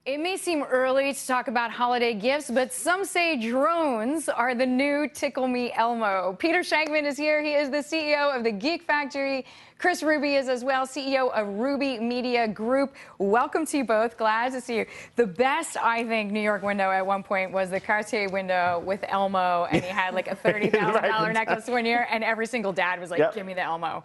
It may seem early to talk about holiday gifts, but some say drones are the new Tickle Me Elmo. Peter Shankman is here. He is the CEO of the Geek Factory. Kris Ruby is as well, CEO of Ruby Media Group. Welcome to you both. Glad to see you. The best, I think, New York window at one point was the Cartier window with Elmo, and he had like a $30,000 necklace one year, and every single dad was like, give me the Elmo.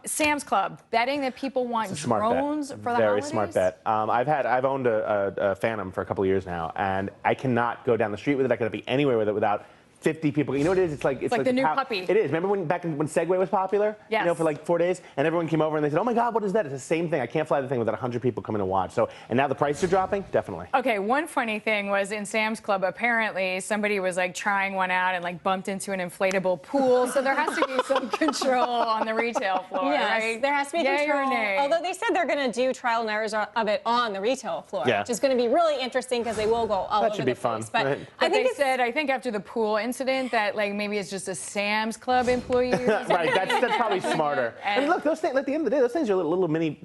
Sam's Club, betting that people want drones for the holidays? Very smart bet. I've owned a Phantom for a couple of years now, and I cannot go down the street with it. I cannot be anywhere with it without 50 people. You know what it is? It's like the new puppy. It is. Remember when when Segway was popular? Yes. You know, for like 4 days, and everyone came over and they said, "Oh my God, what is that?" It's the same thing. I can't fly the thing without 100 people coming to watch. So, and now the prices are dropping. Definitely. Okay. One funny thing was in Sam's Club. Apparently, somebody was like trying one out and like bumped into an inflatable pool. So there has to be some control on the retail floor, right? There has to be control. Although they said they're going to do trial and errors of it on the retail floor, which is going to be really interesting because they will go all over the place. Fun. But right. I think after the pool incident that like maybe it's just a Sam's Club employee. Right, that's probably smarter. I mean, look, those things, at the end of the day, those things are little mini,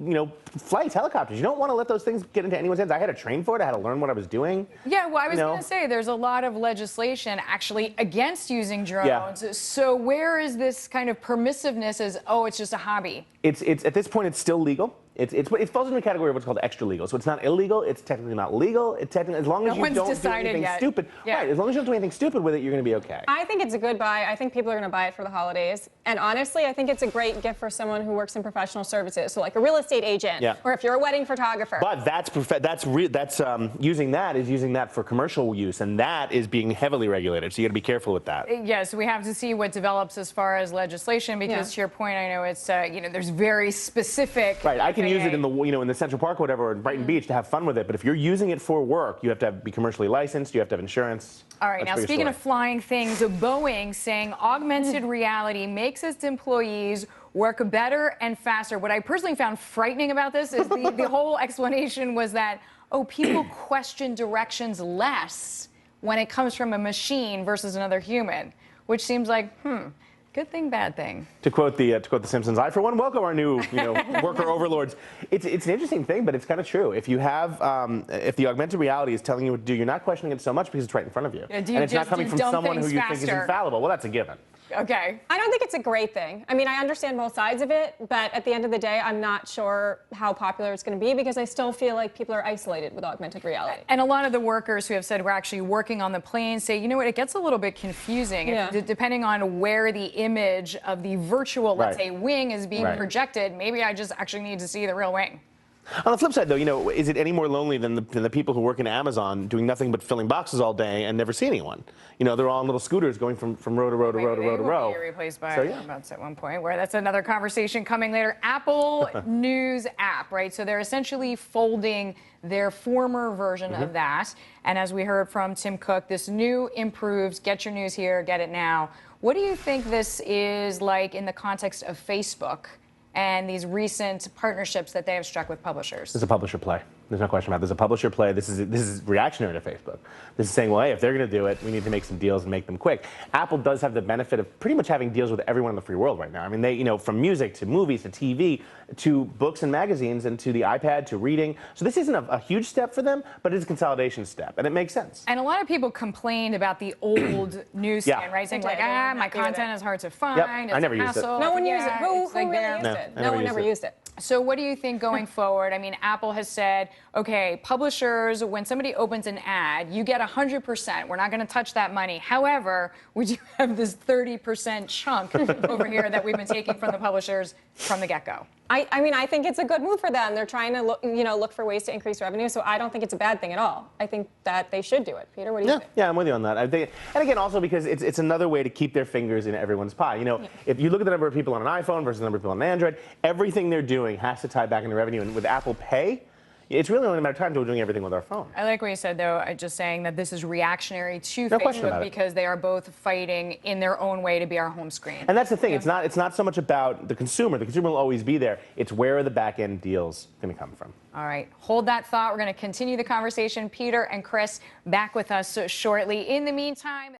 flights, helicopters. You don't want to let those things get into anyone's hands. I had to train for it. I had to learn what I was doing. Yeah, well, I was going to say, there's a lot of legislation actually against using drones. Yeah. So where is this kind of permissiveness as, oh, it's just a hobby? It's at this point, it's still legal. It falls into the category of what's called extra legal. So it's not illegal. It's technically not legal. It's technically, as long as you don't do anything stupid. Right. As long as you don't do anything stupid with it, you're going to be okay. I think it's a good buy. I think people are going to buy it for the holidays. And honestly, I think it's a great gift for someone who works in professional services. So like a real estate agent, or if you're a wedding photographer. But using that for commercial use, and that is being heavily regulated. So you got to be careful with that. Yes, we have to see what develops as far as legislation, because to your point, I know it's there's very specific. Right. I can use it in the in the Central Park or whatever, or in Brighton Beach to have fun with it. But if you're using it for work, you have to be commercially licensed. You have to have insurance. All right. Now, speaking of flying things, Boeing saying augmented reality makes its employees work better and faster. What I personally found frightening about this is the whole explanation was that, people question directions less when it comes from a machine versus another human, which seems like, good thing, bad thing. To quote the Simpsons, I for one welcome our new worker overlords. It's an interesting thing, but it's kind of true. If you have if the augmented reality is telling you what to do, you're not questioning it so much because it's right in front of you, and it's not coming from someone who you think is infallible. Well, that's a given. Okay. I don't think it's a great thing. I mean, I understand both sides of it, but at the end of the day, I'm not sure how popular it's going to be because I still feel like people are isolated with augmented reality. And a lot of the workers who have said we're actually working on the plane say, you know what, it gets a little bit confusing. Depending on where the image of the virtual, let's say, wing is being projected, maybe I just actually need to see the real wing. On the flip side, though, is it any more lonely than the people who work in Amazon doing nothing but filling boxes all day and never see anyone? They're all on little scooters going from row to row to row to row to row. Replaced by robots at one point, where that's another conversation coming later. Apple News app, right? So they're essentially folding their former version of that. And as we heard from Tim Cook, this new improves, get your news here, get it now. What do you think this is like in the context of Facebook and these recent partnerships that they have struck with publishers? It's a publisher play. There's no question about it. There's a publisher play. This is reactionary to Facebook. This is saying, well, hey, if they're going to do it, we need to make some deals and make them quick. Apple does have the benefit of pretty much having deals with everyone in the free world right now. I mean, they, from music to movies to TV to books and magazines and to the iPad to reading. So this isn't a huge step for them, but it's a consolidation step, and it makes sense. And a lot of people complained about the old newsstand, right? Saying like, my content is hard to find. I never used it. No one used it. Who really used it? No one ever used it. So what do you think going forward? I mean, Apple has said, okay, publishers, when somebody opens an ad, you get 100%. We're not going to touch that money. However, we do have this 30% chunk over here that we've been taking from the publishers from the get-go. I mean, I think it's a good move for them. They're trying to look for ways to increase revenue, so I don't think it's a bad thing at all. I think that they should do it. Peter, what do you think? Yeah, I'm with you on that. I think, and again, also because it's another way to keep their fingers in everyone's pie. If you look at the number of people on an iPhone versus the number of people on an Android, everything they're doing has to tie back into revenue. And with Apple Pay, it's really only a matter of time until we're doing everything with our phone. I like what you said, though, just saying that this is reactionary to Facebook because they are both fighting in their own way to be our home screen. And that's the thing. It's not so much about the consumer. The consumer will always be there. It's where are the back-end deals going to come from. All right. Hold that thought. We're going to continue the conversation. Peter and Kris back with us shortly. In the meantime...